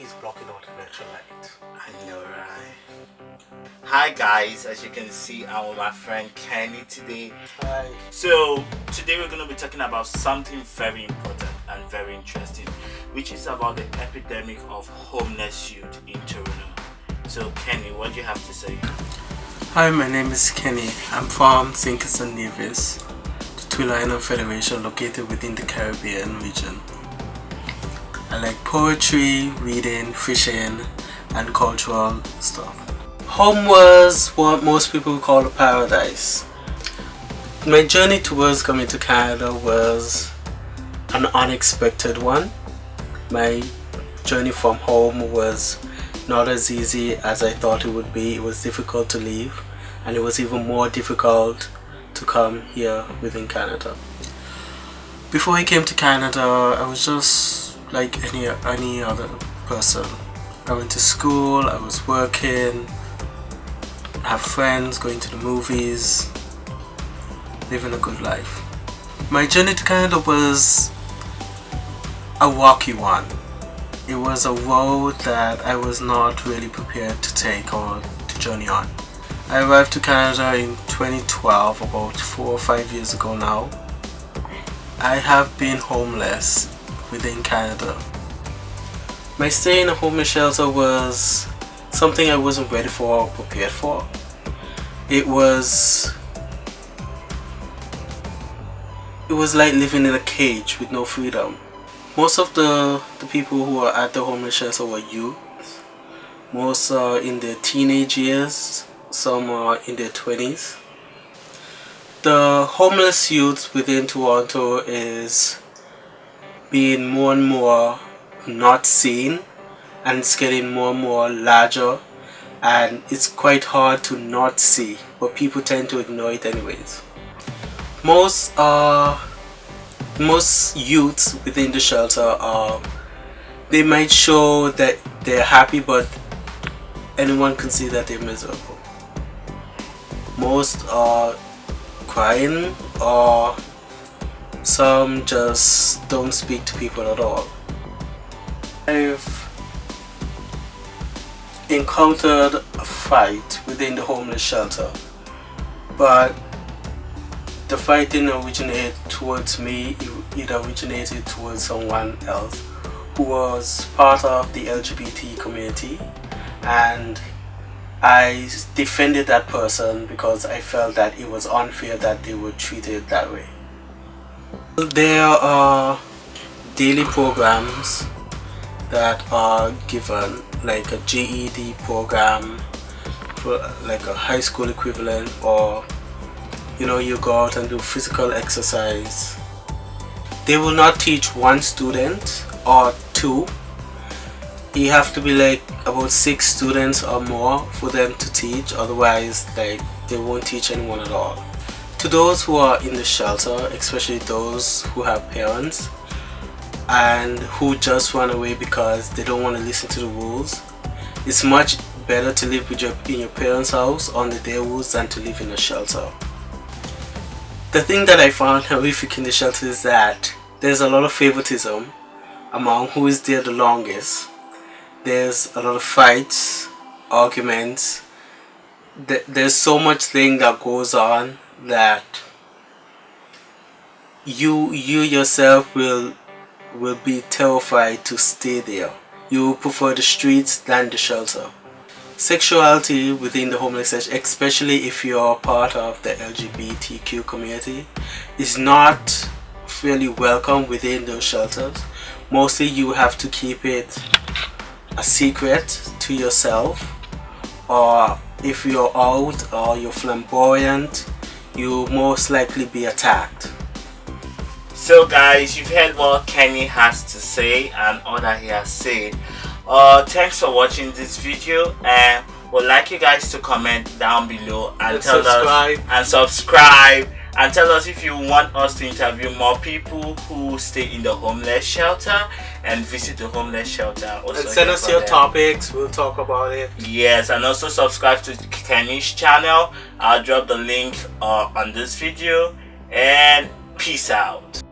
is blocking out the natural light. I know, right? Hi guys, as you can see, I'm with my friend Kenny today. Hi. So today we're going to be talking about something very important and very interesting, which is about the epidemic of homeless youth in Toronto. So Kenny, what do you have to say? Hi, my name is Kenny. I'm from St. Kitts and Nevis, the Two Island Federation located within the Caribbean region. I like poetry, reading, fishing, and cultural stuff. Home was what most people call a paradise. My journey towards coming to Canada was an unexpected one. My journey from home was not as easy as I thought it would be. It was difficult to leave, and it was even more difficult to come here within Canada. Before I came to Canada, I was just like any other person. I went to school, I was working, I have friends, going to the movies, living a good life. My journey to Canada was a rocky one. It was a road that I was not really prepared to take or to journey on. I arrived to Canada in 2012, about 4 or 5 years ago now. I have been homeless within Canada. My stay in a homeless shelter was something I wasn't ready for or prepared for. It was like living in a cage with no freedom. Most of the people who are at the homeless shelter were youth. Most are in their teenage years, some are in their 20s. The homeless youth within Toronto is being more and more not seen, and it's getting more and more larger, and it's quite hard to not see, but people tend to ignore it anyways. Most youths within the shelter they might show that they're happy, but anyone can see that they're miserable. Most are crying, or some just don't speak to people at all. I've encountered a fight within the homeless shelter, but the fight didn't originate towards me. It originated towards someone else who was part of the LGBT community, and I defended that person because I felt that it was unfair that they were treated that way. There are daily programs that are given, like a GED program, for like a high school equivalent, or you go out and do physical exercise. They will not teach one student or two. You have to be like about 6 students or more for them to teach, otherwise they won't teach anyone at all. To those who are in the shelter, especially those who have parents and who just run away because they don't want to listen to the rules, it's much better to live in your parents' house under their rules than to live in a shelter. The thing that I found horrific in the shelter is that there's a lot of favoritism among who is there the longest. There's a lot of fights, arguments. There's so much thing that goes on that you yourself will be terrified to stay there. You prefer the streets than the shelter. Sexuality within the homeless, especially if you're part of the LGBTQ community, is not really welcome within those shelters. Mostly you have to keep it a secret to yourself, or if you're out or you're flamboyant, you'll most likely be attacked. So guys, you've heard what Kenny has to say and all that he has said. Thanks for watching this video, and we'd like you guys to comment down below and subscribe and tell us if you want us to interview more people who stay in the homeless shelter and visit the homeless shelter. Also, and send us your topics, we'll talk about it. Yes, and also subscribe to Kenny's channel. I'll drop the link on this video, and peace out.